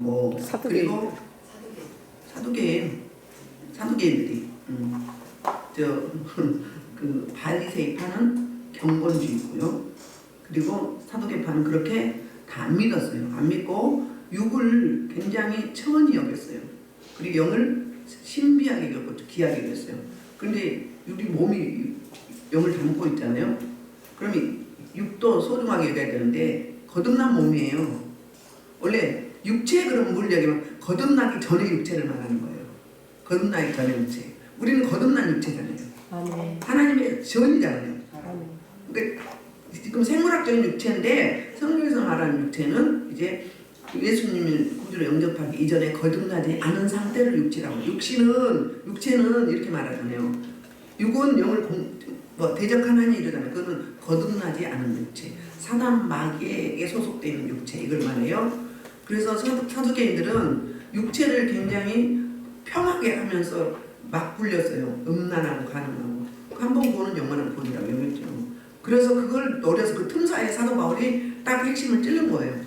뭐 사두개인. 그리고 사두개인들이 그 바리새파는 경건주의고요. 그리고 사두개파는 그렇게 다 안 믿었어요. 안 믿고 육을 굉장히 천히 여겼어요. 그리고 영을 신비하게 여겼고 귀하게 여겼어요. 그런데 우리 몸이 영을 담고 있잖아요. 그러면 육도 소중하게 여겨야 되는데 거듭난 몸이에요. 원래 육체 그럼 뭘 얘기하면 거듭나기 전에 육체를 말하는 거예요. 거듭나기 전에 육체. 우리는 거듭난 육체잖아요. 아멘. 하나님의 전이잖아요. 아멘. 그러니까 지금 생물학적인 육체인데 성경에서 말하는 육체는 이제 예수님을 구주로 영접하기 이전에 거듭나지 않은 상태를 육체라고. 육체는 이렇게 말하잖아요. 육은 영을 대적하나니 이러잖아요. 그거는 거듭나지 않은 육체. 사단 마귀에게 소속되어 있는 육체 이걸 말해요. 그래서 사두개인들은 육체를 굉장히 평하게 하면서 막 굴렸어요. 음란하고 가늠하고 한 번 보는 영원한 본이라고 여겼죠. 그래서 그걸 노려서 그 틈사이에 사도 바울이 딱 핵심을 찔른 거예요.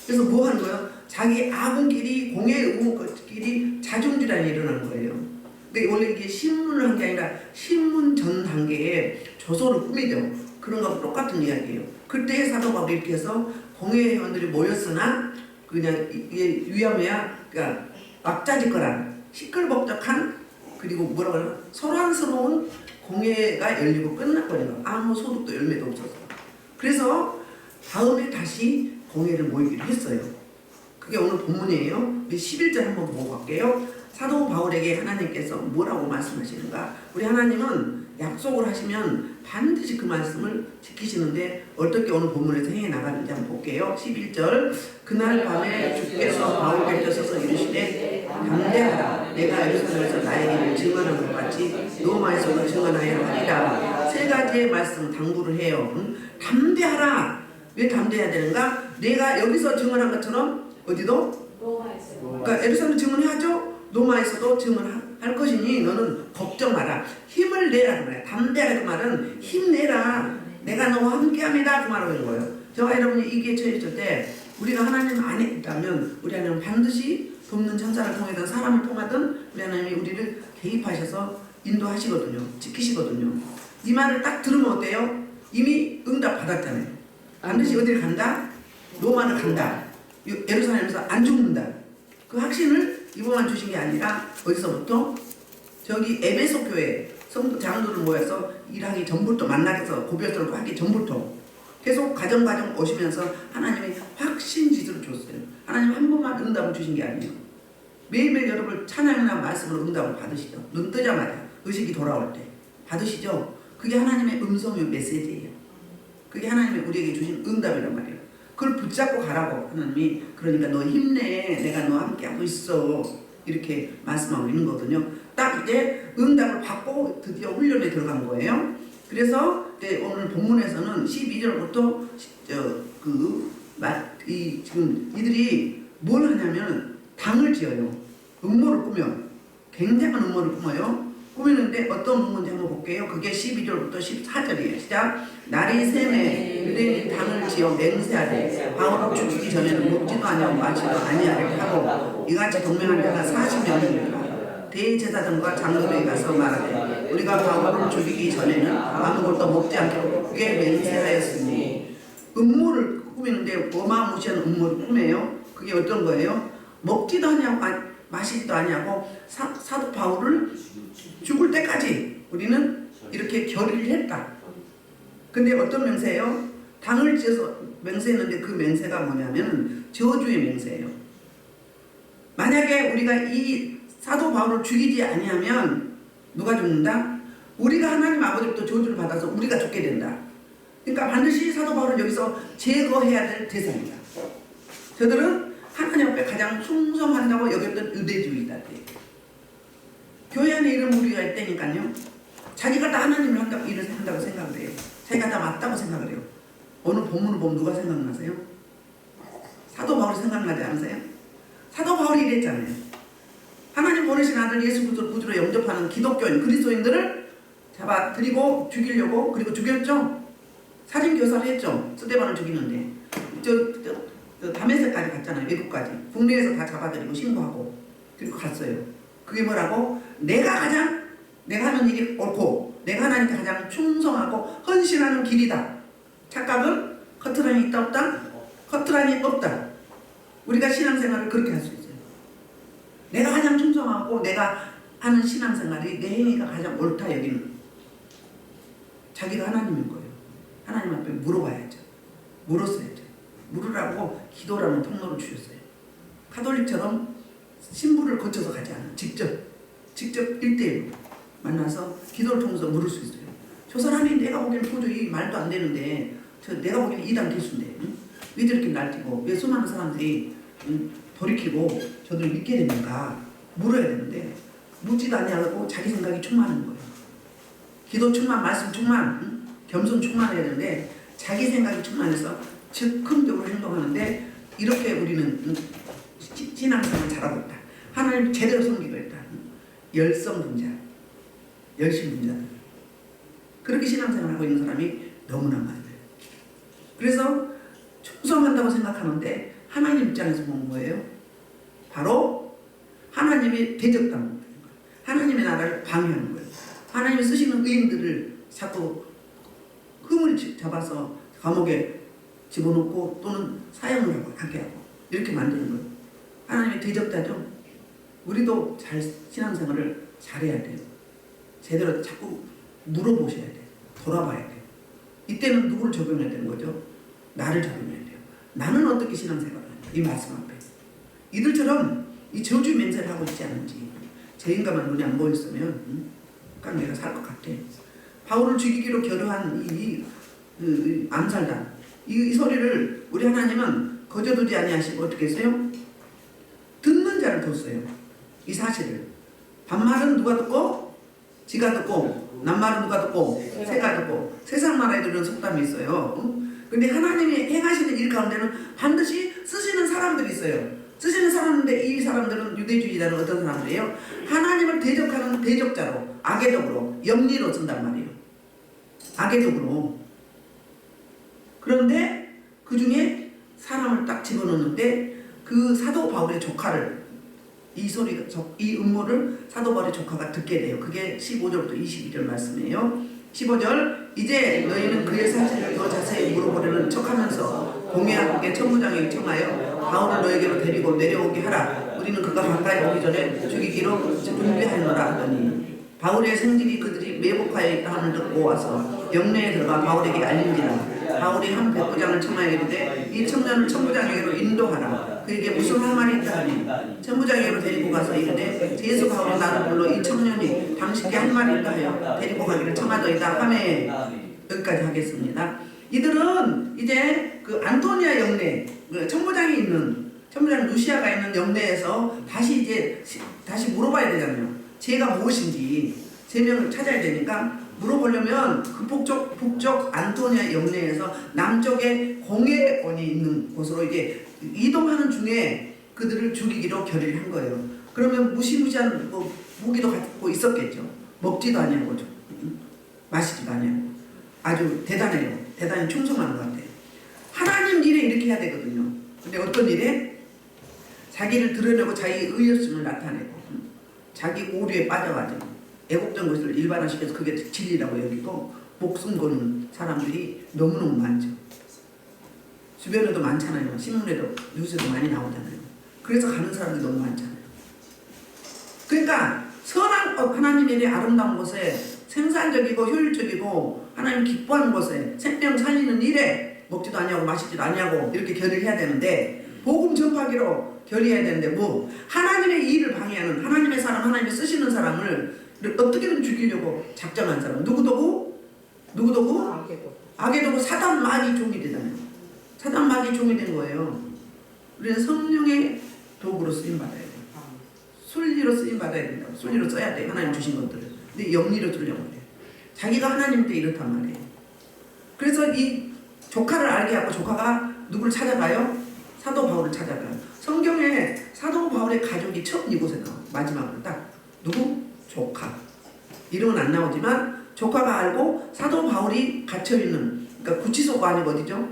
그래서 뭐 하는 거예요? 자기 아군끼리 공의 의원끼리 자중질환이 일어나는 거예요. 근데 원래 이게 신문을 한 게 아니라 신문 전 단계에 조서를 꾸미죠. 그런 거하고 똑같은 이야기예요. 그때 사도 바울이 이렇게 해서 공의 회원들이 모였으나 그냥 이게 위험해야 그러니까 막자지껄한 시끌벅적한 그리고 뭐라고 하나 소란스러운 공회가 열리고 끝났거든요. 아무 소득도 열매도 없어서. 그래서 다음에 다시 공회를 모이기로 했어요. 그게 오늘 본문이에요. 우리 11절 한번 보고 갈게요. 사도 바울에게 하나님께서 뭐라고 말씀하시는가? 우리 하나님은 약속을 하시면 반드시 그 말씀을 지키시는데 어떻게 오늘 본문에서 행해 나가는지 한번 볼게요. 11절 그날 밤에 주께서 바울께 서서 이르시되 담대하라. 내가 예루살렘에서 나의 일을 증언한 것 같이 로마에서도 증언하여 하리라. 세 가지의 말씀 당부를 해요. 담대하라. 왜 담대해야 되는가? 내가 여기서 증언한 것처럼 어디도? 그러니까 예루살렘 증언해야죠. 로마에서도 증언할 것이니 너는 걱정 마라. 힘을 내라 그 말이야. 담대하라 그 말은 힘내라. 내가 너와 함께합니다 그 말하는 거예요. 저와 여러분이 이게 처해질 때 우리가 하나님 안에 있다면 우리 하나님은 반드시 돕는 천사를 통해서 사람을 통하든 우리 하나님이 우리를 개입하셔서 인도하시거든요. 지키시거든요. 이 말을 딱 들으면 어때요? 이미 응답 받았잖아요. 반드시 어디를 간다? 로마를 간다. 예루살렘에서 안 죽는다. 그 확신을 이번만 주신 게 아니라 어디서부터? 저기 에베소 교회 성도 장로들 모여서 일하기 전부터 만나서 고별설을 하기 전부터 계속 과정 오시면서 하나님이 확신지수를 줬어요. 하나님 한 번만 응답을 주신 게 아니에요. 매일매일 여러분 찬양이나 말씀으로 응답을 받으시죠. 눈 뜨자마자 의식이 돌아올 때 받으시죠. 그게 하나님의 음성의 메시지예요. 그게 하나님이 우리에게 주신 응답이란 말이에요. 그걸 붙잡고 가라고 하나님이. 그러니까 너 힘내. 내가 너와 함께하고 있어. 이렇게 말씀하고 있는 거거든요. 딱 이제 응답을 받고 드디어 훈련에 들어간 거예요. 그래서 오늘 본문에서는 12절부터 지금 이들이 뭘 하냐면 당을 지어요. 음모를 꾸며. 굉장한 음모를 꾸며요. 꾸미는데 어떤 음모인지 한번 볼게요. 그게 12절부터 14절이에요. 시작. 날이 새매 유대인이 당을 지어 맹세하되 바울을 죽이기 전에는 먹지도 아니하고 마시도 아니하려 하고 이같이 동맹한 자가 40명이니라. 대제사장과 장로들에 가서 말하되 우리가 바울을 죽이기 전에는 아무것도 먹지 않기로 그게 맹세하였으니. 음모를 꾸미는데 어마무시한 음모를 꾸며요. 그게 어떤 거예요? 먹지도 아니하고 마시지도 아니하고 사도 바울을 죽을 때까지 우리는 이렇게 결의를 했다. 근데 어떤 맹세예요? 당을 지어서 맹세했는데 그 맹세가 뭐냐면 저주의 맹세예요. 만약에 우리가 이 사도 바울을 죽이지 아니하면 누가 죽는다? 우리가 하나님 아버지부터 저주를 받아서 우리가 죽게 된다. 그러니까 반드시 사도 바울은 여기서 제거해야 될 대상이다. 저들은 하나님 앞에 가장 충성한다고 여겼던 유대주의다. 교회 안에 이런 무리가 있다니까요. 자기가 다 하나님을 일을 한다고 생각을 해요. 자기가 다 맞다고 생각을 해요. 오늘 본문을 보면 누가 생각나세요? 사도 바울이 생각나지 않으세요? 사도 바울이 이랬잖아요. 하나님 보내신 아들 예수 그리스도를 구주로 영접하는 기독교인 그리스도인들을 잡아들이고 죽이려고 그리고 죽였죠. 살인교사를 했죠. 스데반을 죽이는데 저 다메섹까지 갔잖아요. 외국까지. 국내에서 다 잡아들이고 신고하고 그리고 갔어요. 그게 뭐라고? 내가 하는 일이 옳고 내가 하나님께 가장 충성하고 헌신하는 길이다. 착각은 커트라인이 있다 없다? 커트라인이 없다. 우리가 신앙생활을 그렇게 할 수 있어요. 내가 가장 충성하고 내가 하는 신앙생활이 내 행위가 가장 옳다. 여기는 자기가 하나님인 거예요. 하나님 앞에 물어봐야죠. 물었어야죠. 물으라고 기도라는 통로를 주셨어요. 가톨릭처럼 신부를 거쳐서 가지 않아요. 직접 1대1로 만나서 기도를 통해서 물을 수 있어요. 저 사람이 내가 보기에는 도저히 말도 안 되는데 내가 보기에는 이단 교수인데 왜 저렇게 날뛰고 왜 수많은 사람들이 돌이키고 저들 믿게 되는가 물어야 되는데 묻지도 않냐고 자기 생각이 충만한 거예요. 기도 충만, 말씀 충만, 겸손 충만해야 되는데 자기 생각이 충만해서 즉흥적으로 행동하는데 이렇게 우리는 신앙생활을 잘하고 있다. 하나님 제대로 섬기고 있다. 열성분자, 열심분자들. 그렇게 신앙생활을 하고 있는 사람이 너무나 많아요. 그래서 충성한다고 생각하는데 하나님 입장에서 보는 거예요. 바로 하나님이 대적당하는 거예요. 하나님의 나라를 방해하는 거예요. 하나님이 쓰시는 의인들을 자꾸 흐물이 잡아서 감옥에 집어넣고 또는 사형을 하게 하고 이렇게 만드는 거예요. 하나님의 대적자죠. 우리도 신앙생활을 잘해야 돼요. 제대로 자꾸 물어보셔야 돼요. 돌아봐야 돼요. 이때는 누구를 적용해야 되는 거죠? 나를 적용해야 돼요. 나는 어떻게 신앙생활을 하냐? 이 말씀 앞에. 이들처럼 이 저주 맹세를 하고 있지 않은지 제 인간만 눈에 안 보였으면 그냥 내가 살 것 같아. 바울을 죽이기로 결의한 이 암살단 이 소리를 우리 하나님은 거저두지 아니하시고 어떻게 했어요? 듣는 자를 뒀어요. 이 사실을. 반말은 누가 듣고? 지가 듣고. 낱말은 누가 듣고? 새가 듣고. 세상 나라에도 이런 속담이 있어요. 근데 하나님이 행하시는 일 가운데는 반드시 쓰시는 사람들이 있어요. 쓰시는 사람인데 이 사람들은 유대주의자는 어떤 사람들이에요? 하나님을 대적하는 대적자로 악의적으로 영리로 쓴단 말이에요. 악의적으로. 그런데 그 중에 사람을 딱 집어넣는데 그 사도 바울의 조카를 이 음모를 사도 바울의 조카가 듣게 돼요. 그게 15절부터 22절 말씀이에요. 15절 이제 너희는 그의 사실을 더 자세히 물어보려는 척하면서 공회하게 천부장에게 청하여 바울을 너에게로 데리고 내려오게 하라. 우리는 그가 가까이 오기 전에 죽이기로 준비하노라 하더니 바울의 생질이 그들이 매복하여 있다 함을 듣고 와서 영내에 들어가 바울에게 알린지라. 바울이 한 백부장을 청하여 이르되 이 청년을 천부장에게로 인도하라. 그에게 무슨 할 말이 있다 하니 천부장에게로 데리고 가서 이르되 예수 바울이 나를 불러 이 청년이 당신께 할 말이 있다 하여 데리고 가기를 청하더이다 하매 여기까지 하겠습니다. 이들은 이제 그 안토니아 영내 천부장이 있는 천부장 루시아가 있는 영내에서 다시 물어봐야 되잖아요. 죄가 무엇인지 제명을 찾아야 되니까 물어보려면 그 북쪽 안토니아 영내에서 남쪽에 공회원이 있는 곳으로 이제 이동하는 중에 그들을 죽이기로 결의를 한 거예요. 그러면 무시무시한 무기도 갖고 있었겠죠. 먹지도 아니하고 마시지도 아니하고 아주 대단해요. 대단히 충성한 것 같아요. 하나님 일에 이렇게 해야 되거든요. 근데 어떤 일에? 자기를 드러내고 자기의 의였음을 나타내고 자기 오류에 빠져가지고 애국된 것을 일반화시켜서 그게 진리라고 여기고 목숨 거는 사람들이 너무너무 많죠. 주변에도 많잖아요. 신문에도 뉴스에도 많이 나오잖아요. 그래서 가는 사람들이 너무 많잖아요. 그러니까 선한 하나님의 일에 아름다운 곳에 생산적이고 효율적이고 하나님 기뻐하는 곳에 생명 살리는 일에 먹지도 아니하고 마시지도 아니하고 이렇게 결의를 해야 되는데 복음 전파기로 결의해야 되는데 하나님의 일을 방해하는 하나님의 사람 하나님이 쓰시는 사람을 어떻게든 죽이려고 작정한 사람 누구도구? 악의도구 사단 마귀 종이 되잖아요. 사단 마귀 종이 된 거예요. 우리는 성령의 도구로 쓰임 받아야 돼요. 순리로 쓰임 받아야 된다고. 순리로 써야 돼요. 하나님 주신 것들을. 근데 영리로 쓰려고 해요. 자기가 하나님한테 이렇단 말이에요. 그래서 이 조카를 알게 하고 조카가 누구를 찾아가요? 사도 바울을 찾아가요. 성경에 사도 바울의 가족이 처음 이곳에 나와요. 마지막으로 딱 누구? 조카. 이름은 안 나오지만 조카가 알고 사도 바울이 갇혀있는 그러니까 구치소가 아니고 어디죠?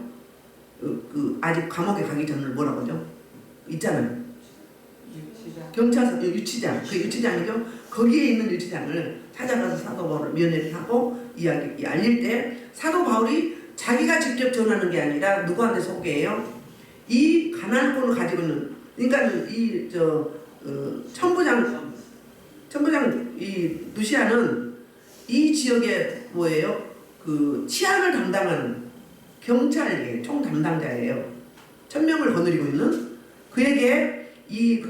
그 아직 감옥에 가기 전을 뭐라고 하죠? 있잖아요. 유치장. 경찰서 유치장, 그 유치장이죠. 거기에 있는 유치장을 찾아가서 사도 바울을 면회를 하고 이야기 알릴 때 사도 바울이 자기가 직접 전하는 게 아니라 누구한테 소개해요? 이 가나안권을 가지고 있는, 그러니까 이 천부장 이 루시아는 이 지역에 뭐예요? 그 치안을 담당하는 경찰의 총 담당자예요. 1000명을 거느리고 있는 그에게 이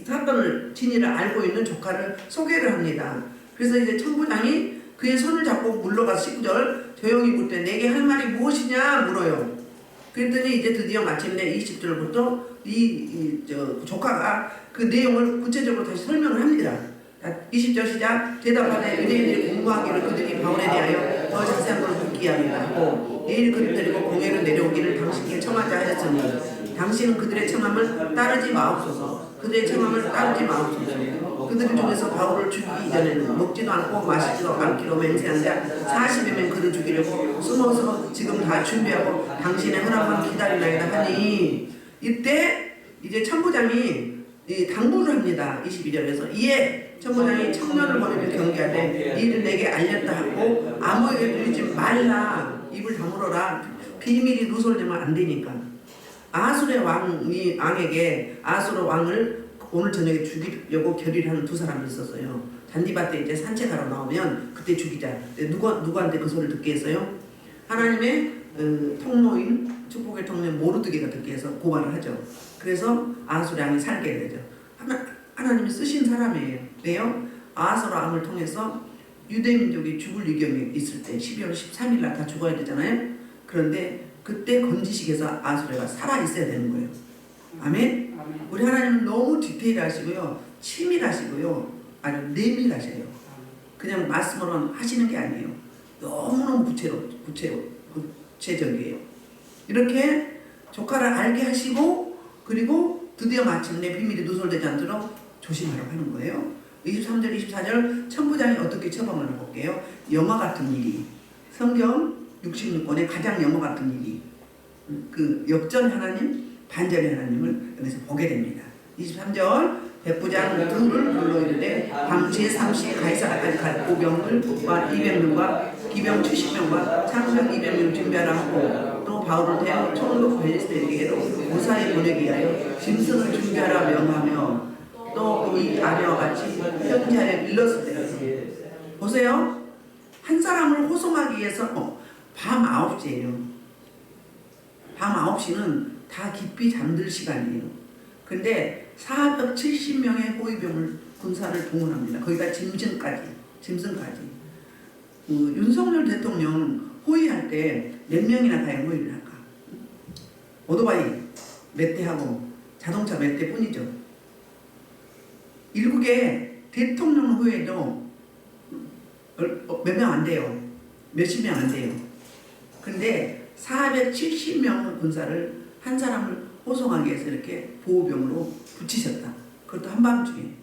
사건을 진위를 알고 있는 조카를 소개를 합니다. 그래서 이제 천부장이 그의 손을 잡고 물러가서 19절 조용히 묻되 내게 할 말이 무엇이냐 물어요. 그랬더니 이제 드디어 마침내 20절부터 조카가 그 내용을 구체적으로 다시 설명을 합니다. 20절 시작. 대답하되 유대인들이 공부하기를 그들이 바울에 대하여 더 자세한 걸 묻기 합니다 하고 내일 그를 데리고 공회로 내려오기를 당신께 청하자 하였으니 당신은 그들의 청함을 따르지 마옵소서. 그들의 청함을 따르지 마옵소서. 그들 중에서 바울을 죽이기 이전에는 먹지도 않고 마시지도 않기로 맹세한 자 40여 명 그를 죽이려고 숨어서 지금 다 준비하고 당신의 허락만 기다리나이다 하니 이때 이제 천부장이 당부를 합니다. 22절에서 이에 천부장이 청년을 보내며 경계하되 이 일을 내게 알렸다 하고 아무에게도 이르지 말라. 입을 다물어라. 비밀이 누설되면 안 되니까. 아술의 왕에게 아술 왕을 오늘 저녁에 죽이려고 결의를 하는 두 사람이 있었어요. 잔디밭에 이제 산책하러 나오면 그때 죽이자. 누구한테 그 소리를 듣게 했어요? 하나님의 통로인 축복의 통로인 모르드게가 듣게 해서 고발을 하죠. 그래서 아술의 왕이 살게 되죠. 하나님이 쓰신 사람이에요. 왜요? 아술 왕을 통해서 유대민족이 죽을 위경이 있을 때 12월 13일 날 다 죽어야 되잖아요. 그런데 그때 건지식에서 아수레가 살아있어야 되는 거예요. 아멘? 우리 하나님은 너무 디테일하시고요. 치밀하시고요. 아주 내밀하셔요. 그냥 말씀으로 하시는 게 아니에요. 너무너무 구체적이에요. 이렇게 조카를 알게 하시고 그리고 드디어 마침내 비밀이 누설되지 않도록 조심하라고 하는 거예요. 23절 24절 천부장이 어떻게 처방을 볼게요. 영화 같은 일이 성경 66권의 가장 영화 같은 일이 그 역전 하나님 반전의 하나님을 여기서 보게 됩니다. 23절 백부장 둘을 불러 이르되 밤 제3시에 가이사라까지 갈 보병들과 200명과 기병 70명과 창병 200명 준비하라 하고 또 바울을 대하여 총독 벨리스에게로 무사히 보내기 위하여 짐승을 준비하라 명하며 또 이 아래와 같이 현지하여 일렀을 때 보세요. 한 사람을 호송하기 위해서 밤 9시예요. 밤 9시는 다 깊이 잠들 시간이에요. 근데 470명의 호위병을 군사를 동원합니다. 거기다 짐승까지. 윤석열 대통령 호위할 때 몇 명이나 가야 호위를 할까? 오토바이 몇 대 하고 자동차 몇 대 뿐이죠. 일국의 대통령 호위에도 몇 명 안 돼요. 몇십 명 안 돼요. 근데 470명 군사를 한 사람을 호송하기 위해서 이렇게 보호병으로 붙이셨다. 그것도 한밤중에.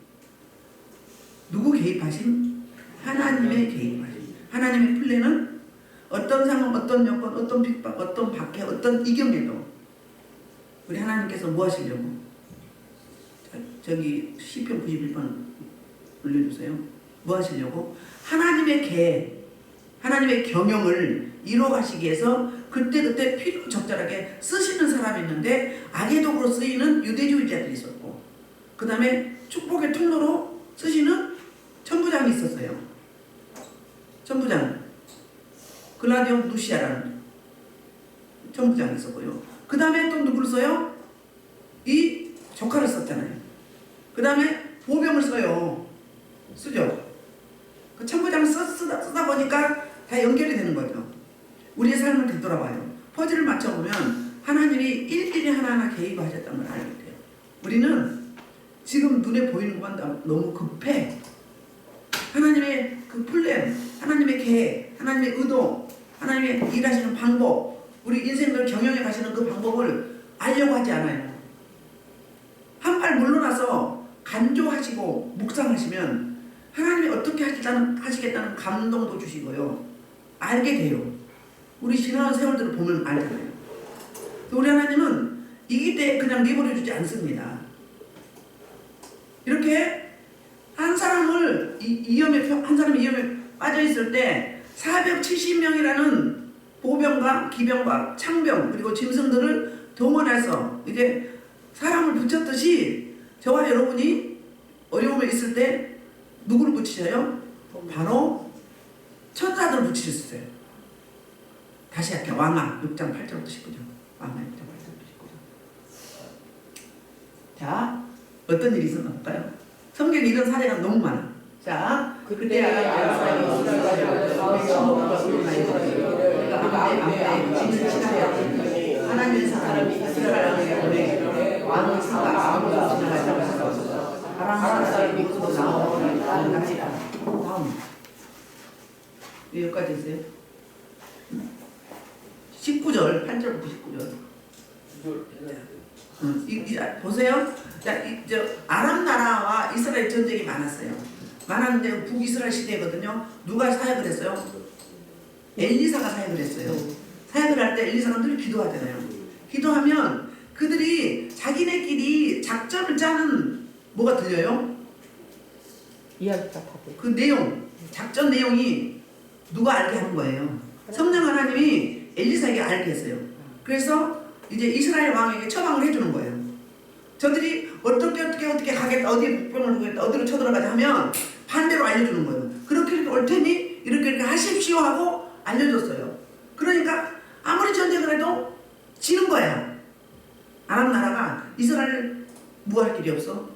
누구 개입하심? 하나님의 개입하심. 하나님의 플랜은 어떤 상황, 어떤 여건, 어떤 핍박, 어떤 박해, 어떤 이경에도 우리 하나님께서 뭐 하시려고? 저기 시편 91번 올려주세요. 뭐 하시려고? 하나님의 계획, 하나님의 경영을 이뤄가시기 위해서 그때그때 필요 적절하게 쓰시는 사람이 있는데 악의 도구로 쓰이는 유대주의자들이 있었고 그 다음에 축복의 통로로 쓰시는 천부장이 있었어요. 천부장 글라디온 루시아라는 천부장이 있었고요. 그 다음에 또 누구를 써요? 이 조카를 썼잖아요. 그 다음에 보병을 써요. 쓰죠. 그 천부장을 쓰다 보니까 다 연결이 되는 거죠. 우리의 삶을 되돌아봐요. 퍼즐을 맞춰보면 하나님이 일일이 하나하나 개입하셨다는 걸 알게 돼요. 우리는 지금 눈에 보이는 것만 너무 급해. 하나님의 그 플랜, 하나님의 계획, 하나님의 의도, 하나님의 일하시는 방법, 우리 인생을 경영해 가시는 그 방법을 알려고 하지 않아요. 한 발 물러나서 간조하시고 묵상하시면 하나님이 어떻게 하시겠다는 감동도 주시고요. 알게 돼요. 우리 지나온 세월들을 보면 알잖아요. 우리 하나님은 이기 때 그냥 내버려 주지 않습니다. 이렇게 한 사람을 한 사람이 위험에 빠져 있을 때 470명이라는 보병과 기병과 창병 그리고 짐승들을 동원해서 이제 사람을 붙였듯이 저와 여러분이 어려움에 있을 때 누구를 붙이셔요? 바로 천사들을 붙이셨어요. 다시 할게요. 왕하 6장 8절부터 19절. 왕하 6장 8절부터 19절. 자, 어떤 일이 있었나 볼까요? 성경에 이런 사례가 너무 많아. 자, 그때 하나님의 사람이 이스라엘에 왕의 사가 아무도 지나가지 않았어. 아람 사람이 모두 나오는 같이 다음 여기까지 있어요. 19절 8절부터 19절. 보세요. 자, 아람 나라와 이스라엘 전쟁이 많았어요. 많았는데 북이스라엘 시대거든요. 누가 사역을 했어요? 엘리사가 사역을 했어요. 사역을 할 때 엘리사가 늘 기도하잖아요. 기도하면 그들이 자기네끼리 작전을 짜는 뭐가 들려요? 이야기가 그 내용, 작전 내용이 누가 알게 하는 거예요. 성령 하나님이 엘리사에게 알게 했어요. 그래서 이제 이스라엘 왕에게 처방을 해주는 거예요. 저들이 어떻게 가겠다, 어디에 목병을 두겠다, 어디로 쳐들어가자 하면 반대로 알려주는 거예요. 그렇게 올 테니 이렇게 하십시오 하고 알려줬어요. 그러니까 아무리 전쟁을 해도 지는 거야. 아람 나라가 이스라엘을 무할 길이 없어.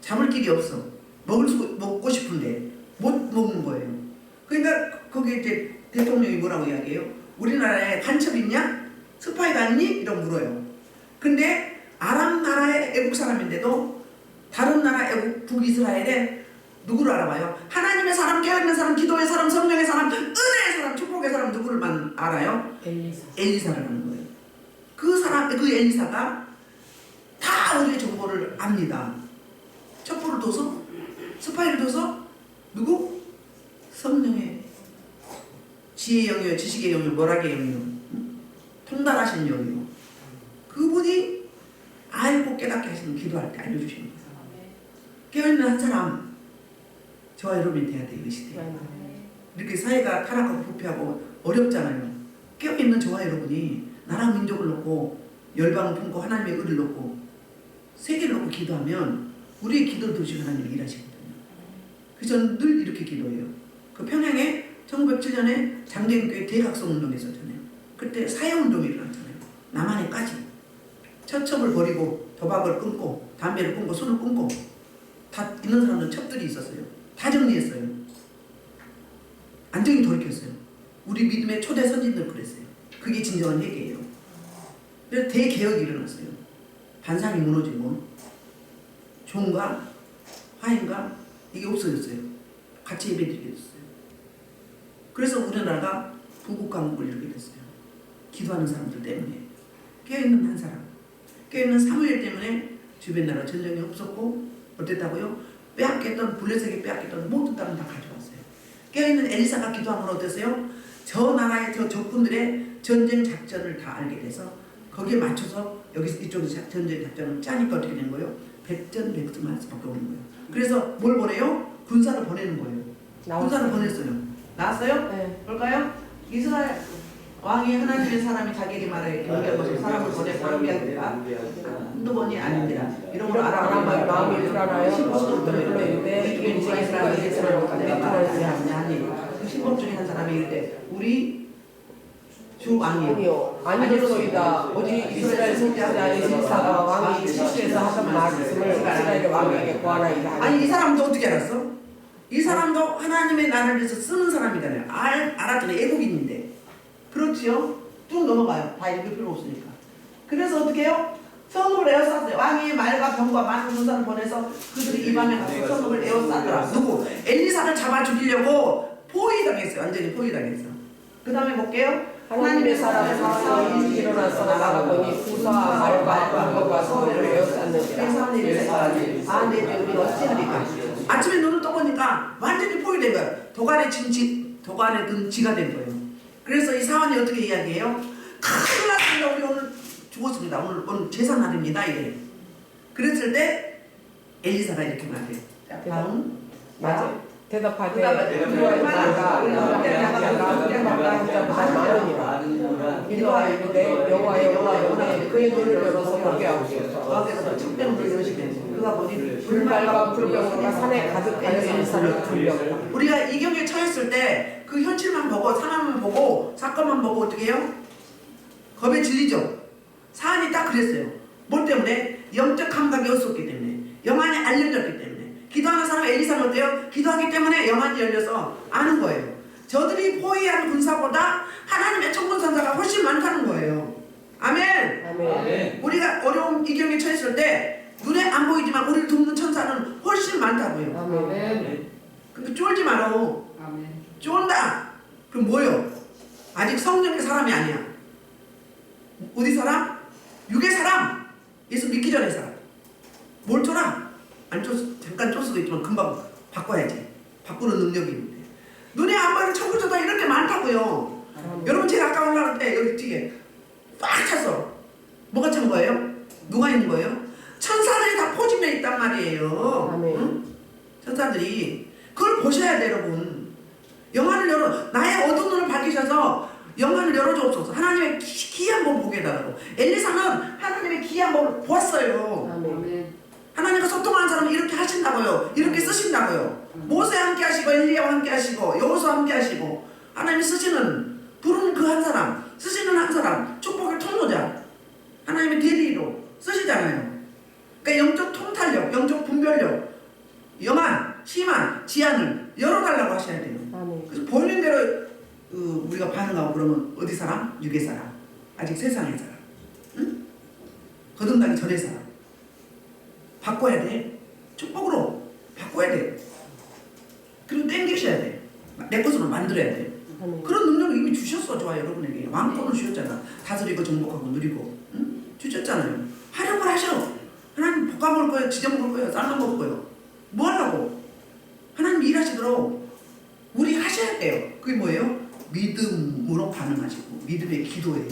잡을 길이 없어. 먹고 싶은데 못 먹는 거예요. 그러니까 거기 이제 대통령이 뭐라고 이야기해요? 우리나라에 간첩 있냐? 스파이가 있니? 이런 물어요. 근데 아람 나라의 애국 사람인데도 다른 나라 애국 북이스라엘에 누구를 알아봐요? 하나님의 사람, 깨어있는 사람, 기도의 사람, 성령의 사람, 은혜의 사람, 축복의 사람 누구를만 알아요? 엘리사를 아는 거예요. 그 사람, 그 엘리사가 다 우리의 정보를 압니다. 첩보를 둬서, 스파이를 둬서 누구? 성령의 지혜의 영이요, 지식의 영이요, 뭐라의 영이요, 통달하신 영이요. 그분이 알고 깨닫게 하시는, 기도할 때 알려주시는 거예요. 깨어있는 한 사람, 저와 여러분이 돼야 돼요. 이 시대에. 이렇게 사회가 타락하고 부패하고 어렵잖아요. 깨어있는 저와 여러분이 나라 민족을 놓고 열방을 품고 하나님의 의를 놓고 세계를 놓고 기도하면 우리의 기도를 들으시고 하나님이 일하시거든요. 그래서 저는 늘 이렇게 기도해요. 그 평양에 1907년에 장대인교회 대각성 운동이 있었잖아요. 그때 사회운동이 일어났잖아요. 남한에까지 처첩을 버리고 도박을 끊고 담배를 끊고 술을 끊고 다 있는 사람들은 첩들이 있었어요. 다 정리했어요. 안정이 돌이켰어요. 우리 믿음의 초대 선진들 그랬어요. 그게 진정한 회개예요. 그래서 대개혁이 일어났어요. 반상이 무너지고 종과 화인과 이게 없어졌어요. 같이 예배드리게 됐어요. 그래서 우리나라가 부국강국을 이루게 됐어요. 기도하는 사람들 때문에. 깨어있는 한 사람, 깨어있는 사무엘 때문에 주변 나라 전쟁이 없었고 어땠다고요? 빼앗겼던 블레셋에게 빼앗겼던 모든 땅을 다 가져왔어요. 깨어있는 엘리사가 기도함으로 어땠어요? 저 나라의 저 적군들의 전쟁 작전을 다 알게 돼서 거기에 맞춰서 여기서 이쪽에서 전쟁 작전을 짜니까 어떻게 된 거예요? 백전백승할 수밖에 없는 거예요. 그래서 뭘 보내요? 군사를 보내는 거예요. 군사를 보냈어요. 나왔어요? 네. 볼까요? 이스라엘 왕이 하나님의 사람이 자기에게 말하여 경계하고 사람을 보내 포로비아가 한두 번이 아닙니다. 이런 걸 알아보면 마음이 불안하여 신복들 불렀는데 이게 중에 사람이 내가 말하지 않냐니 신복 중에 한 사람이 이르되 우리 주 왕이요 아니로소이다. 오직 이스라엘 선지자 엘리사가 왕이 실수해서 하던 말씀을 이스라엘 왕에게 고하나이다. 아니 이 사람도 어떻게 알았어? 이 사람도 하나님의 나라를 위해서 쓰는 사람이잖아요. 알았잖아요. 애국인인데. 그렇지요? 쭉 넘어가요. 다 읽을 필요 없으니까. 그래서 어떻게 해요? 성읍을 에워쌌어요. 왕이 말과 병과 많은 군사를 보내서 그들이 이 밤에 가서 성읍을 에워쌌더라. 누구? 엘리사를 잡아 죽이려고 포위당했어요. 완전히 포위당했어. 그 다음에 볼게요. 하나님의 사람은 사울이 일어나서 나가보니 부사와 말과 병과 성읍을 에워쌌느니라. 내 우리 어찌하리까? 아침에 눈을 떠보니까 완전히 포위된 거예요. 도관에 든 지가 된 거예요. 그래서 이 사원이 어떻게 이야기해요? 큰일 났습니다. 우리 오늘 죽었습니다. 오늘 제사날입니다. 이래. 그랬을 때 엘리사가 이렇게 말해요. 자, 대답은 맞아. 대답하되 대답하되 여호와의 말과 이르와 이르되 여호와의 영광에 그의 눈을 열어서 보게 하옵소서. 거기서 천병을 여시면 그가 보니 불말과 불병으로 산에 가득하여 엘리사를 돌렸다. 우리가 이 경기에 처했을 때 그 현실만 보고 상황만 보고 사건만 보고 어떻게 해요? 겁에 질리죠. 사안이 딱 그랬어요. 뭐 때문에? 영적 감각이 없었기 때문에, 영안이 안 열렸기 때문에. 기도하는 사람 엘리사는 어때요? 기도하기 때문에 영안이 열려서 아는 거예요. 저들이 포위한 군사보다 하나님의 천군천사가 훨씬 많다는 거예요. 아멘. 아멘. 우리가 어려운 이 경기에 처했을 때 눈에 안 보이지만 우리를 돕는 천사는 훨씬 많다고요. 아멘. 근데 쫄지 마라. 아멘. 쫀다. 그럼 뭐요? 아직 성령의 사람이 아니야. 어디 사람? 육의 사람. 예수 믿기 전의 사람. 뭘 쫄아? 안 쫄, 잠깐 쫄 수도 있지만 금방 바꿔야지. 바꾸는 능력이 있는데. 눈에 안 보이는 천국조다 이렇게 많다고요. 여러분 제가 아까 올라갈 때 여기 뒤에 꽉 찼어. 뭐가 찬 거예요? 누가 있는 거예요? 천사들이 다 포진해 있단 말이에요. 응? 천사들이 그걸 보셔야 돼 여러분. 영안을 열어, 나의 어두운 눈을 밝히셔서 영안을 열어주옵소서. 하나님의 기이한 법을 보게 해달라고. 엘리사는 하나님의 기이한 법을 보았어요. 아멘. 하나님과 소통하는 사람은 이렇게 하신다고요. 이렇게 쓰신다고요. 모세 함께 하시고 엘리야와 함께 하시고 여호수아 함께 하시고 하나님이 쓰시는 부르는 그 한 사람, 쓰시는 한 사람, 축복의 통로자, 하나님의 대리로 쓰시잖아요. 그러니까 영적 통찰력, 영적 분별력, 영안, 심안, 지안을 열어달라고 하셔야 돼요. 그래서 보이는 대로 우리가 반응하고 그러면 어디 사람? 육의 사람. 아직 세상의 사람. 응? 거듭나기 전의 사람. 바꿔야 돼. 축복으로 바꿔야 돼. 그리고 땡기셔야 돼. 내 것으로 만들어야 돼. 그런 능력을 이미 주셨어. 좋아 여러분에게. 왕권을 주셨잖아. 다스리고 정복하고 누리고. 응? 주셨잖아요. 활용을 하셔. 하나님 볶아 먹을 거예요. 지져 먹을 거예요. 삶아 먹을 거예요. 뭐 하려고? 하나님 일하시도록 우리 하셔야 돼요. 그게 뭐예요? 믿음으로 반응하시고 믿음의 기도예요.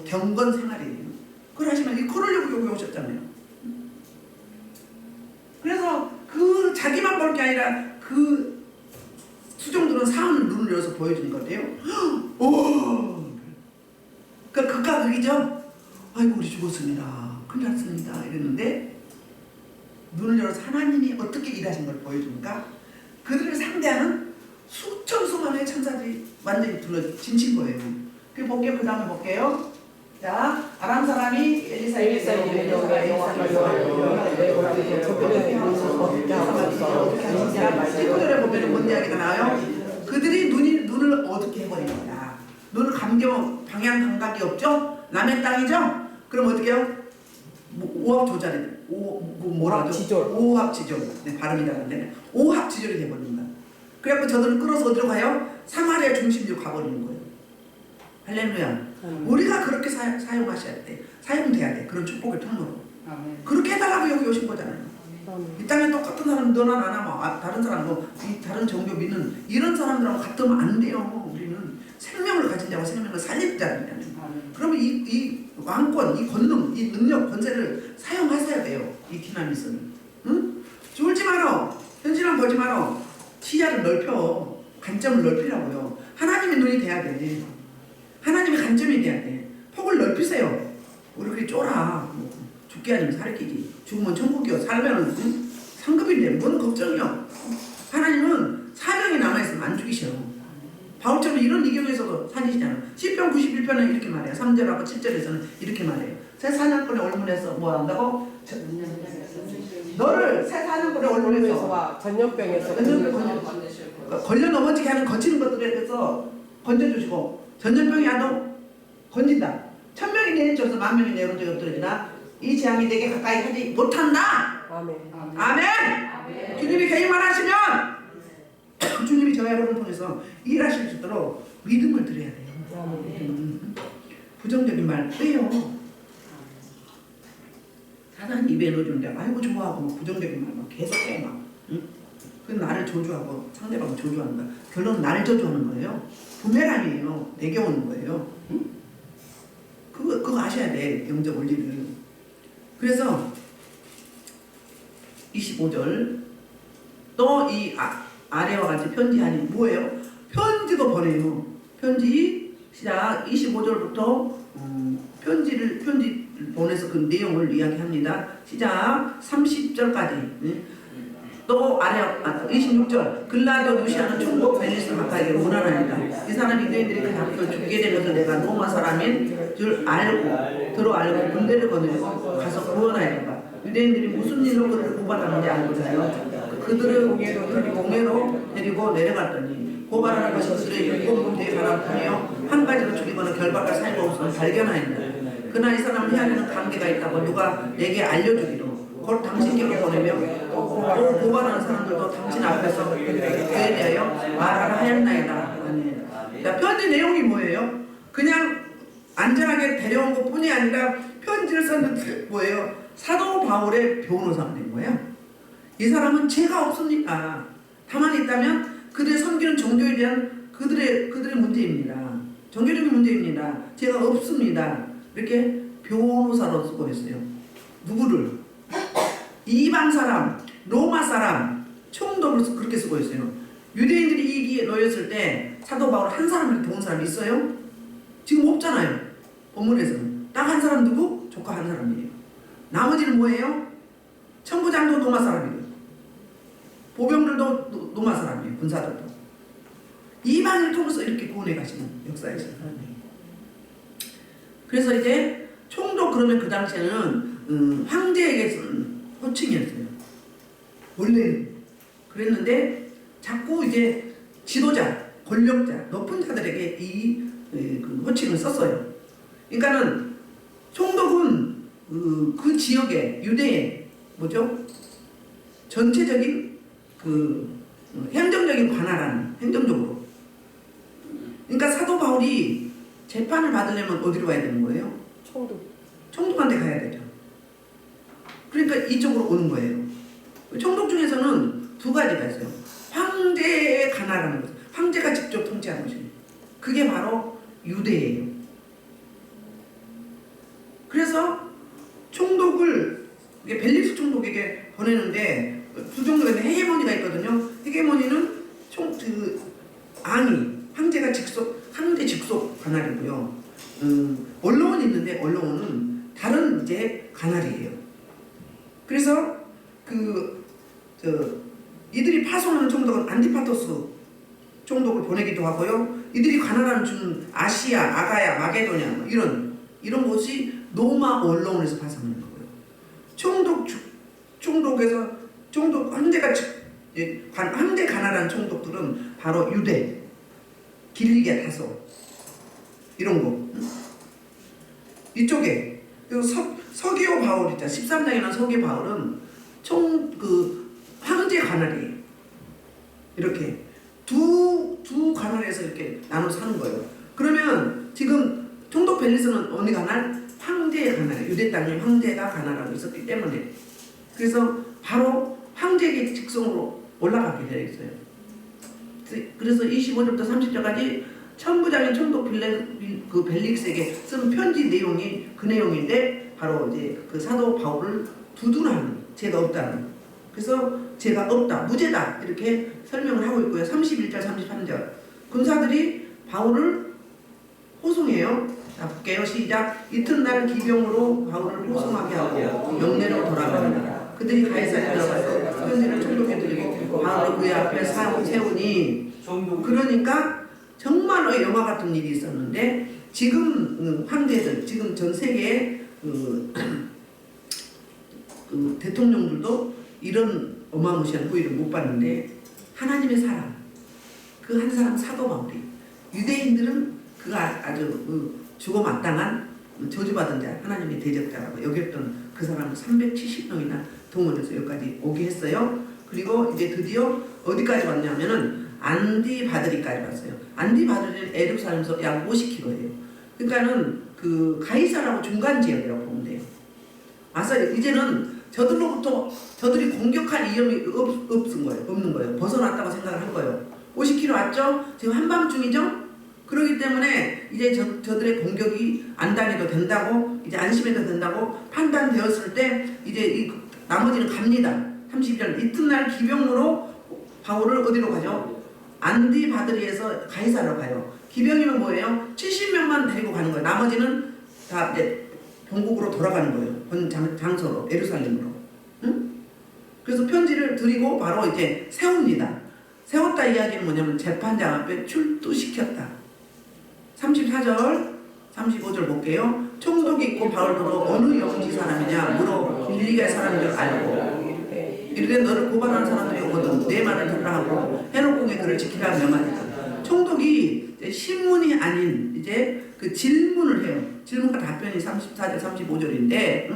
경건 생활이에요. 그걸 하시면 이 그러려고 여기 오셨잖아요. 그래서 그 자기만 볼 게 아니라 그 수종들은 사안을 눈을 열어서 보여주는 건데요. 오! 그러니까 극과 극이죠. 아이고 우리 죽었습니다. 큰일 났습니다. 이랬는데 눈을 열어서 하나님이 어떻게 일하신 걸 보여주니까 그들을 상대하는 수천 수만의 천사들이 완전히 둘러 진친 거예요. 그 볼게요. 그 다음에 볼게요. 자, 아람 사람이 엘리사에게 시구절에 보면 뭔 이야기가 나와요? 그들이 눈을 어둡게 해버립니다. 눈을 방향 감각이 없죠? 남의 땅이죠? 그럼 어떻게 해요? 오합 조절이 돼. 뭐라죠? 오합지졸. 네, 발음이 다른데 오합지졸이 돼버립니다. 그래갖고 저들은 끌어서 어디로 가요? 사마리아 중심지로 가버리는 거예요. 할렐루야. 우리가 그렇게 사용하셔야 돼. 사용돼야 돼. 그런 축복의 통로로. 아멘. 그렇게 해달라고 여기 오신 거잖아요. 이 땅에 똑같은 사람 너나 나나 뭐 다른 사람 이 다른 종교 믿는 이런 사람들하고 같으면 안 돼요. 우리는 생명을 가진 자고 생명을 살릴 자잖아요. 그러면 이 왕권, 이 권능, 이 능력, 권세를 사용하셔야 돼요. 이 디나미스는. 응? 졸지 마라. 현실만 보지 마라. 시야를 넓혀. 관점을 넓히라고요. 하나님의 눈이 돼야 돼. 하나님의 관점이 돼야 돼. 폭을 넓히세요. 우리 그리 쫄아. 죽게 아니면 살기지. 죽으면 천국이요. 살면은 응? 상급인데 뭔 걱정이요. 하나님은 사명이 남아있으면 안 죽이셔. 바울처럼 이런 이경에서도 사니시잖아. 시편 91편은 이렇게 말해요. 3절하고 7절에서는 이렇게 말해요. 새 사냥꾼의 올문에서 뭐 한다고? 너를 새 사냥꾼의 올문에서 전염병에서 걸려 넘어지게 하는 거치는 것들에 대해서 건져주시고 전염병이 와도 건진다. 1000명이 내 쪽에서 10,000명이 내 오른쪽에 엎드려지나 이 재앙이 내게 가까이 하지 못한다. 아멘. 아멘. 주님이 개인만 하시면 주님이 저 여러분을 통해서 일하실 수 있도록 믿음을 드려야 돼요. 부정적인 말 빼요. 사단 입에 넣어주는데 아이고 좋아하고 막 부정적인 말 막 계속 해 막. 응? 그 나를 저주하고 상대방을 저주하는 거야. 결론은 나를 저주하는 거예요. 부메랑이에요. 내게 오는 거예요. 응? 그거 아셔야 돼. 영적 원리를. 그래서 25절 또 이 아래와 같이 편지하니 뭐예요? 편지도 보내요. 편지 시작 25절부터 편지 보내서 그 내용을 이야기합니다. 시작 30절까지. 또 아래 26절 글라디오 루시아는 총독 벨리스 마카에게 원하나이다. 이 사람 유대인들이 그 잡혀 죽게 되면서 내가 로마 사람인 줄 알고 군대를 거느리고 가서 구원하여라. 유대인들이 무슨 일로 그들을 고발하는지 알고자요. 그들을 공회로 데리고 내려갔더니 고발하는 것이 그들의 율법 문제에 관한 뿐이요 한 가지로 죽이거나 결박할 사유가 없음을 발견하였다. 그러나 이 사람은 헤아리는 관계가 있다고 누가 내게 알려주기로 곧 당신께로 보내며 또 고발하는 사람들도 당신 앞에서 그에 대하여 말하라 하였나이다. 자, 편지 내용이 뭐예요? 그냥 안전하게 데려온 것 뿐이 아니라 편지를 썼는데 뭐예요? 사도 바울의 변호사가 된 거예요. 이 사람은 죄가 없습니다. 다만 있다면 그들의 섬기는 종교에 대한 그들의 문제입니다. 종교적인 문제입니다. 죄가 없습니다. 이렇게 변호사로 쓰고 있어요. 누구를? 이방 사람, 로마 사람, 총독을 그렇게 쓰고 있어요. 유대인들이 이기에 놓였을 때 사도 바울 한 사람을 도운 사람이 있어요? 지금 없잖아요. 본문에서는 딱 한 사람 누구? 조카 한 사람이에요. 나머지는 뭐예요? 천부장도 로마 사람이에요. 보병들도 로마 사람이에요. 군사들도. 이방인을 통해서 이렇게 구원해 가시는 역사에서. 그래서 이제 총독 그러면 그 당시에는 황제에게 쓴 호칭이었어요. 원래는 그랬는데 자꾸 이제 지도자, 권력자, 높은 자들에게 그 호칭을 썼어요. 그러니까는 총독은 그 지역의 유대의 뭐죠? 전체적인 그 행정적인 관할하는 행정적으로. 그러니까 사도 바울이 재판을 받으려면 어디로 가야 되는 거예요? 총독한테 가야 되죠. 그러니까 이쪽으로 오는 거예요. 총독 중에서는 두 가지가 있어요. 황제에 관할하는 것, 황제가 직접 통치하는 것입니다. 그게 바로 유대예요. 그래서 총독을 벨릭스 총독에게 보내는데 두 종류의 헤게모니가 있거든요. 헤게모니는 앙이 황제 직속 관할이고요. 원로원이 있는데 원로원은 다른 이제 관할이에요. 그래서 이들이 파송하는 총독은 안티파토스 총독을 보내기도 하고요. 이들이 관할하는 중 아시아, 아가야, 마게도냐 이런 곳이 로마 원로원에서 파송하는 거고요. 황제 관할하는 총독들은 바로 유대, 길리기아 다소 이런 거. 이쪽에 그리고 서기오 바울 있잖아. 13장에 나온 서기오 바울은 황제 관할이에요. 이렇게 두 관할에서 이렇게 나눠서 하는 거예요. 그러면 지금 총독 벨리스는 어느 관할? 황제의 관할, 유대 땅에 황제가 관할하고 있었기 때문에 그래서 바로 황제에게 직송으로 올라가게 되어 있어요. 그래서 25절부터 30절까지 천부장인 총독 벨릭스에게 쓴 편지 내용이 그 내용인데 바로 이제 그 사도 바울을 두둔하는 죄가 없다는. 그래서 죄가 없다, 무죄다 이렇게 설명을 하고 있고요. 31절, 33절 군사들이 바울을 호송해요. 자, 볼게요. 시작. 이튿날 기병으로 바울을 호송하게 하고 영내로 돌아갑니다. 그들이 가이사랴에 들어가서 편지를 총독에 드리고 바울을 그의 앞에 세우니 그러니까 정말로 영화 같은 일이 있었는데 지금 황제들, 지금 전 세계의 대통령들도 이런 어마무시한 후일을 못 봤는데 하나님의 사람, 그 한 사람 사도 바울이 유대인들은 그가 아주 죽어마땅한 저주받은 자, 하나님의 대적자라고 여겼던 그 사람을 370명이나 동원해서 여기까지 오게 했어요. 그리고 이제 드디어 어디까지 왔냐면은 안디바드리까지 왔어요. 안디바드리는 예루살렘에서 약 50km예요. 그러니까는 그 가이사라고 중간 지역이라고 보면 돼요. 와서 이제는 저들이 공격할 위험이 없는 거예요. 벗어났다고 생각을 한 거예요. 50km 왔죠? 지금 한밤중이죠? 그렇기 때문에 이제 저들의 공격이 안 당해도 된다고, 이제 안심해도 된다고 판단되었을 때 이제 나머지는 갑니다. 32절 이튿날 기병으로 바울을 어디로 가죠? 안디바드리에서 가이사로 가요. 기병이면 뭐예요? 70명만 데리고 가는 거예요. 나머지는 다 이제 본국으로 돌아가는 거예요. 본 장소로, 예루살렘으로. 응? 그래서 편지를 드리고 바로 이제 세웁니다. 세웠다 이야기는 뭐냐면 재판장 앞에 출두시켰다. 34절, 35절 볼게요. 총독이 있고 바울도 어느 영지 사람이냐 물어 빌리가의 사람인 줄 알고 이르되 너를 고발하는 사람들이 오거든 내 말을 들으라 하고 헤롯공의 그를 지키라 명하니까 총독이 이제 신문이 아닌 이제 그 질문을 해요. 질문과 답변이 34절 35절인데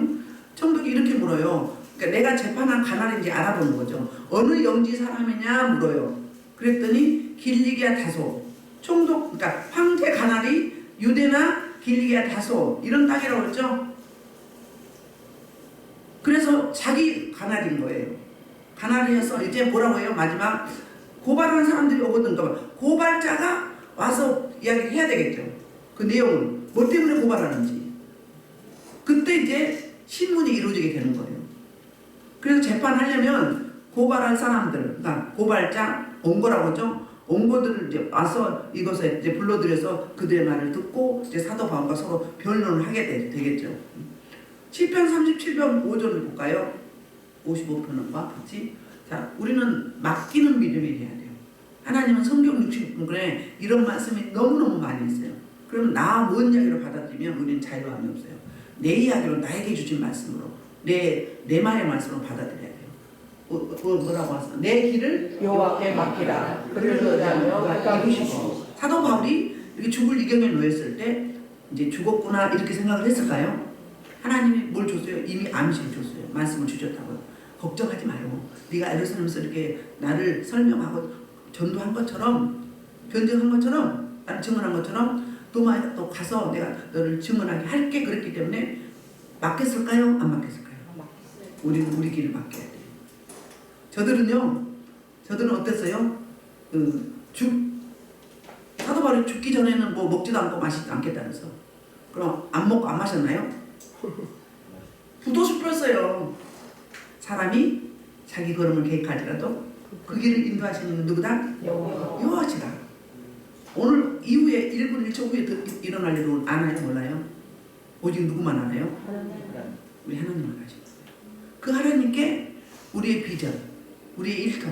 총독이 이렇게 물어요. 그러니까 내가 재판한 가나리인지 알아보는 거죠. 어느 영지 사람이냐 물어요. 그랬더니 길리기아 다소 총독 그러니까 황제 가나리 유대나 길리기아 다소 이런 땅이라고 했죠. 그래서 자기 가나리인 거예요. 가나리에서 이제 뭐라고 해요? 마지막 고발하는 사람들이 오거든. 그러니까 고발자가 와서 이야기를 해야 되겠죠. 그 내용은 뭐 때문에 고발하는지. 그때 이제 신문이 이루어지게 되는 거예요. 그래서 재판하려면 고발한 사람들, 그러니까 고발자, 온거라고 하죠. 온거들을 이제 와서 이것에 이제 불러들여서 그들의 말을 듣고 이제 사도 바울과 서로 변론을 하게 되겠죠. 시편 37편 5절을 볼까요? 55편과 같이. 자, 우리는 맡기는 믿음이 돼야 돼요. 하나님은 성경 60분에 이런 말씀이 너무너무 많이 있어요. 그러면 나 뭔 이야기로 받아들이면 우리는 자유함이 없어요. 내 이야기로 나에게 주신 말씀으로 내 말의 말씀으로 받아들여야 돼요. 뭐라고 하세요? 내 길을 여호와께 맡기라. 그를 의하며 이루시고. 사도 바울이 이렇게 죽을 지경에 놓였을 때 이제 죽었구나 이렇게 생각을 했을까요? 하나님이 뭘 줬어요? 이미 암시를 줬어요. 말씀을 주셨다고요. 걱정하지 마요. 네가 예루살렘에서 이렇게 나를 설명하고 전도한 것처럼 변증한 것처럼 나를 증언한 것처럼 또 가서 내가 너를 증언하게 할게. 그랬기 때문에 맡겼을까요? 안 맡겼을까요? 우리는 우리 길을 맡겨야 돼요. 저들은 어땠어요? 사도 바울이 죽기 전에는 뭐 먹지도 않고 마시지도 않겠다면서. 그럼 안 먹고 안 마셨나요? 부도 싶었어요. 사람이 자기 걸음을 계획할지라도 그 길을 인도하시는 누구다? 여호와시다. 오늘 이후에 1분 1초 후에 일어날 일은 아나요? 몰라요? 오직 누구만 알아요? 우리 하나님만 아시고 그 하나님께 우리의 비전, 우리의 일터,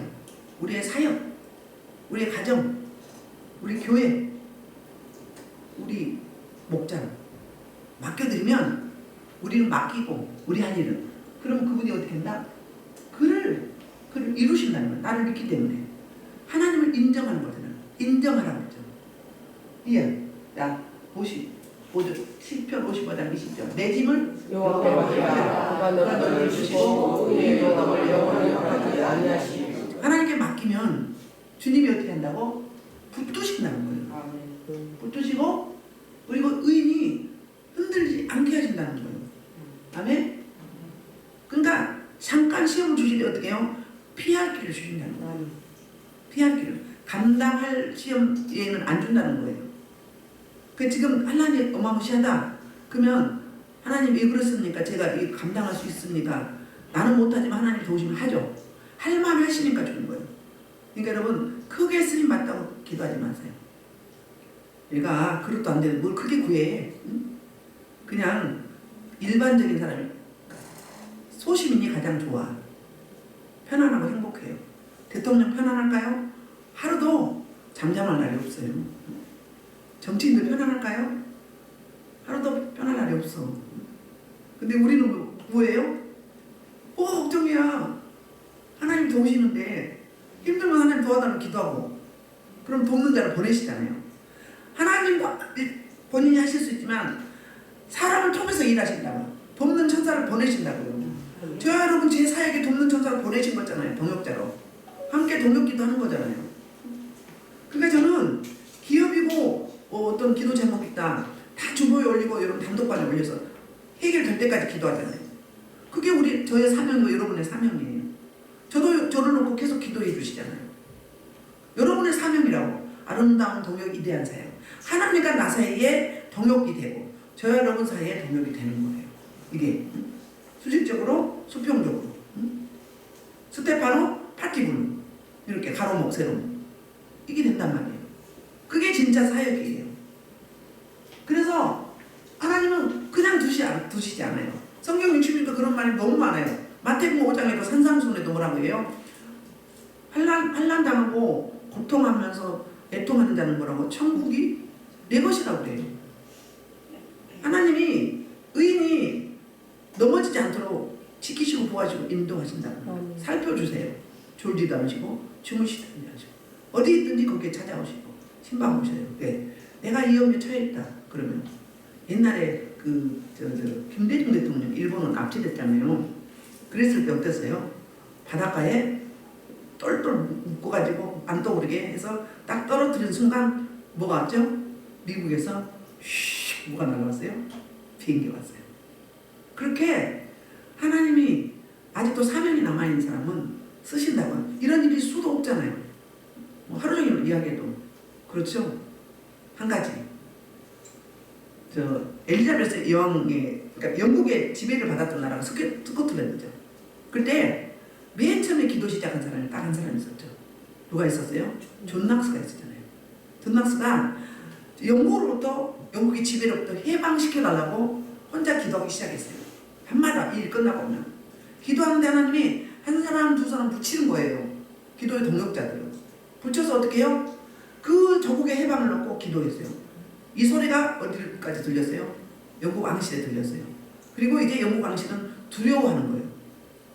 우리의 사역, 우리의 가정, 우리 교회, 우리 목장 맡겨드리면 우리는 맡기고 우리 할 일은 그럼 그분이 어떻게 한다? 그를 이루신다는 거예요. 나를 믿기 때문에 하나님을 인정하는 거잖아요. 인정하라고 했죠. 이해. 자 55절 10편 55장 20절 내 짐을 여호와께 맡기라. 그가 너를 주시고 우리의 영광을 영원히 허락하지 아니하시리니. 하나님께 맡기면 주님이 어떻게 한다고? 붙드신다는 거예요. 붙드시고 그리고 의인이 흔들리지 않게 하신다는 거예요. 아멘? 그러니까 잠깐 시험을 주실 때 어떻게 해요? 피할 길을 주신다는 거예요. 피할 길을. 감당할 시험에는 안 준다는 거예요. 그 지금 하나님 어마무시하다. 그러면 하나님 왜 그렇습니까? 제가 이 감당할 수 있습니까? 나는 못하지만 하나님 도우시면 하죠. 할만 하시니까 주는 거예요. 그러니까 여러분 크게 쓰임 받다고 기도하지 마세요. 내가 그릇도 안 되는 뭘 크게 구해. 응? 그냥 일반적인 사람이 소시민이 가장 좋아. 편안하고 행복해요. 대통령 편안할까요? 하루도 잠잠할 날이 없어요. 정치인들 편안할까요? 하루도 편안할 날이 없어. 근데 우리는 뭐예요? 걱정이야. 하나님 도우시는데 힘들면 하나님 도와달라고 기도하고 그럼 돕는 자를 보내시잖아요. 하나님도 본인이 하실 수 있지만 사람을 통해서 일하신다고 돕는 천사를 보내신다고요. 저 여러분 제 사역에 돕는 천사를 보내신 거잖아요. 동역자로 함께 동역기도 하는 거잖아요. 그러니까 저는 기업이고 어떤 기도 제목이 있다 다 주보에 올리고 여러분 단독반에 올려서 해결될 때까지 기도하잖아요. 그게 저의 사명이고 여러분의 사명이에요. 저도 저를 놓고 계속 기도해 주시잖아요. 여러분의 사명이라고 아름다운 동역 이대한 사역 하나님과 나 사이에 동역이 되고 저와 여러분 사이에 동역이 되는 거예요. 이게 수직적으로 수평적으로 스테파노 파티블 이렇게 가로목 세로 이게 된단 말이에요. 그게 진짜 사역이에요. 그래서 하나님은 그냥 두시지 않아요. 성경 60일도 그런 말이 너무 많아요. 마태복음 5장에도 산상수훈에도 뭐라고 해요? 환난 당하고 고통하면서 애통하는 자는 뭐라고? 천국이 내 것이라고 그래요. 하나님이 의인이 넘어지지 않도록 지키시고 보호하시고 인도하신다고 살펴주세요. 졸지도 않으시고 주무시지 않으시고 어디 있든지 거기에 찾아오시고 신방 오셔요. 왜? 내가 위험에 처했다 그러면 옛날에 김대중 대통령 일본은 압제됐잖아요. 그랬을 때 어땠어요? 바닷가에 똘똘 묶어가지고 안 떠오르게 해서 딱 떨어뜨린 순간 뭐가 왔죠? 미국에서 슉 뭐가 날아왔어요? 비행기 왔어요. 그렇게 하나님이 아직도 사명이 남아있는 사람은 쓰신다고. 이런 일이 수도 없잖아요. 뭐 하루 종일 이야기해도 그렇죠? 한 가지 엘리자베스 여왕의 그러니까 영국의 지배를 받았던 나라가 스코틀랜드죠. 그때 맨 처음에 기도 시작한 사람이 딱 한 사람이 있었죠. 누가 있었어요? 존 낙스가 있었잖아요. 존 낙스가 영국의 지배로부터 해방시켜달라고 혼자 기도하기 시작했어요. 한마다 일 끝나고 오면 기도하는데 하나님이 한 사람 두 사람 붙이는 거예요. 기도의 동역자들을 붙여서 어떻게 해요? 그 저국의 해방을 놓고 기도했어요. 이 소리가 어디까지 들렸어요? 영국 왕실에 들렸어요. 그리고 이제 영국 왕실은 두려워하는 거예요.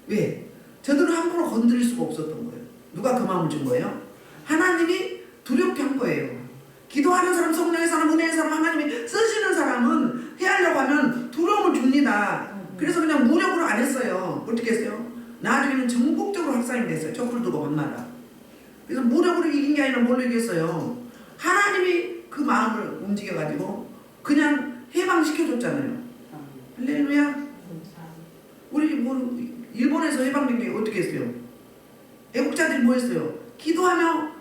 왜? 저들은 함부로 건드릴 수가 없었던 거예요. 누가 그 마음을 준 거예요? 하나님이 두렵게 한 거예요. 기도하는 사람, 성령의 사람, 은혜의 사람, 하나님이 쓰시는 사람은 해하려고 하면 두려움을 줍니다. 그래서 그냥 무력으로 안 했어요. 어떻게 했어요? 나중에는 전국적으로 확산이 됐어요. 촛불 두고 밤마다. 그래서 무력으로 이긴 게 아니라 뭘로 이겼어요? 하나님이 그 마음을 움직여가지고 그냥 해방시켜줬잖아요. 할렐루야. 우리 일본에서 해방된 게 어떻게 했어요? 애국자들이 뭐 했어요? 기도하며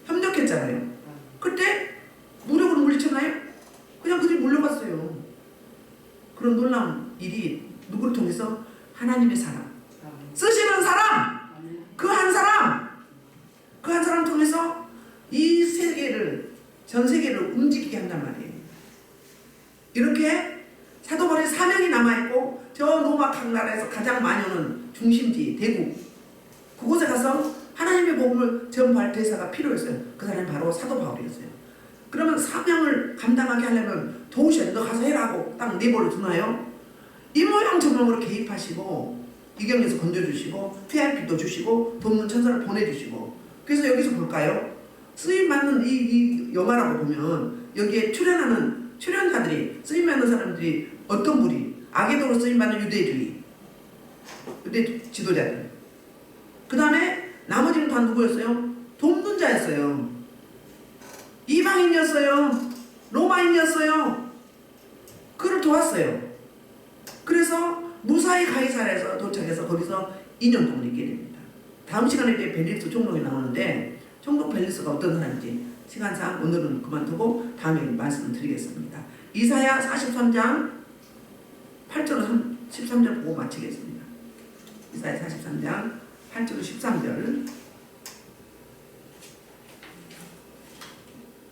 협력했잖아요. 그때 무력으로 물리쳤나요? 그냥 그들이 몰려갔어요. 그런 놀라운 일이 누구를 통해서? 하나님의 사람, 쓰시는 사람, 그 한 사람 통해서 이 세계를, 전 세계를 움직이게 한단 말이에요. 이렇게 사도 바울의 사명이 남아있고 저 로마각 나라에서 가장 많이 오는 중심지 대국 그곳에 가서 하나님의 복음을 전파할 대사가 필요했어요. 그 사람이 바로 사도 바울이었어요. 그러면 사명을 감당하게 하려면 도우셔야 돼. 너 가서 해라 하고 딱 내버려 두나요? 이 모양 저 모양으로 개입하시고 이경에서 건져주시고 PRP도 주시고 돕는 천사를 보내주시고 그래서 여기서 볼까요? 쓰임받는 이 영화라고 보면 여기에 출연하는 출연자들이 쓰임받는 사람들이 어떤 부리 악의도로 쓰임받는 유대 지도자들 그 다음에 나머지는 다 누구였어요? 돕는 자였어요. 이방인이었어요. 로마인이었어요. 그를 도왔어요. 그래서 무사히 가이사랴에서 도착해서 거기서 2년 동안 있게 됩니다. 다음 시간에 이제 벨리스 총독이 나오는데 총독 벨리스가 어떤 사람인지 시간상 오늘은 그만두고 다음에 말씀드리겠습니다. 이사야 43장 8절로 13절 보고 마치겠습니다. 이사야 43장 8절로 13절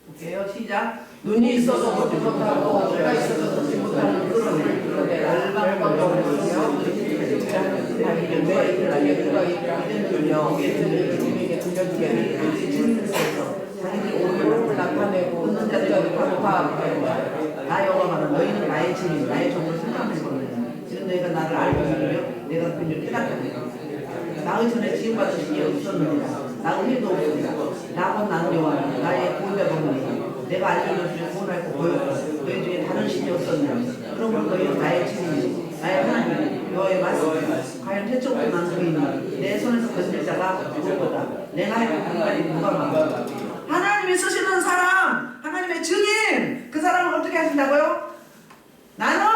볼게요. 시작. 눈이 있어도 보지 못하고 귀가 있어도 듣지 못하는 그런 그런데 날방광으로며 다니는데 이들에게 누가 이된 줄며 이들에게 들려주게 주님께서 자기들 오름을 나타내고 웃는 자들을 강파하고 나 여호와가 너희는 나의 증인 나의 종을 생각해보느냐 지금 너희가 나를 알고 있으며 내가 그를 깨닫겠느냐 나의 전에 지음받은 신이 없었느냐 나 의도 없으냐 나곧 나는 여호와 나의 보호자가 없느냐 내가 알려준 중에 구원하고 보였고 너희 중에 다른 신이 없었느냐 그러므로 너희는 나의 증인이고 나의 하나님 여호와의 말씀 과연 태초부터 난 의인이 내 손에서 건질 자가 누구보다 내가 할 공간이 누가 많아 하나님이 쓰시는 사람 하나님의 증인 그 사람을 어떻게 하신다고요? 나는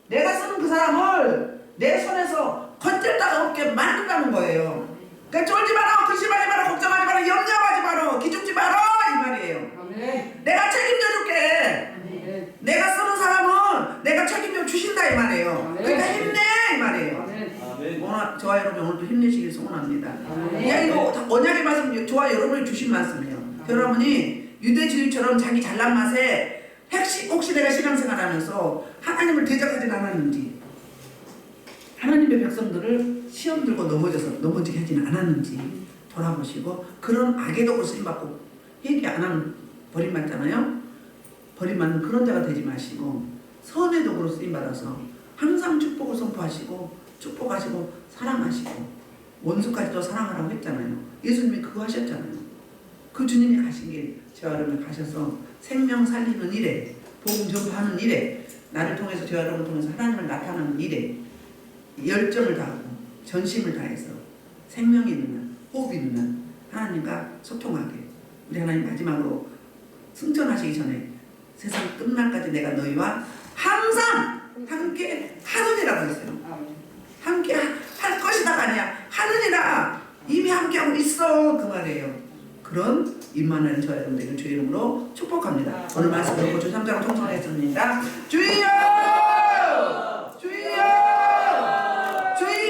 내가 쓰는 그 사람을 내 손에서 건질 자가 없게 만든다는 거예요. 그러니까 쫄지 마라, 근심하지 마라, 걱정하지 마라, 염려하지 마라, 기죽지 마라 이 말이에요. 저와 여러분 오늘도 힘내시길 소원합니다. 야 이거 다 언약의 말씀 저와 여러분이 주신 말씀이에요. 여러분이 유대주의처럼 자기 잘난 맛에 혹시 내가 신앙생활하면서 하나님을 대적하진 않았는지, 하나님의 백성들을 시험 들고 넘어지게 하진 않았는지 돌아보시고, 그런 악의 도구로 쓰임받고 회개 안 하면 버림받잖아요. 버림받는 그런 자가 되지 마시고 선의 도구로 쓰임받아서 항상 축복을 선포하시고 축복하시고 사랑하시고 원수까지도 사랑하라고 했잖아요. 예수님이 그거 하셨잖아요. 그 주님이 가신 길 저와 여러분 가셔서 생명 살리는 일에, 복음 전파하는 일에, 나를 통해서 저와 여러분을 통해서 하나님을 나타내는 일에 열정을 다하고 전심을 다해서 생명이 있는 한, 호흡이 있는 한 하나님과 소통하게, 우리 하나님 마지막으로 승천하시기 전에 세상 끝날까지 내가 너희와 항상 함께 하느니라고 했어요. 함께 할 것이다가 아니야, 하느니라. 이미 함께하고 있어, 그 말이에요. 그런 임마누엘 저와 여러분들을 주의 이름으로 축복합니다. 오늘 말씀 듣고 주 3장을 통성하겠습니다. 주여!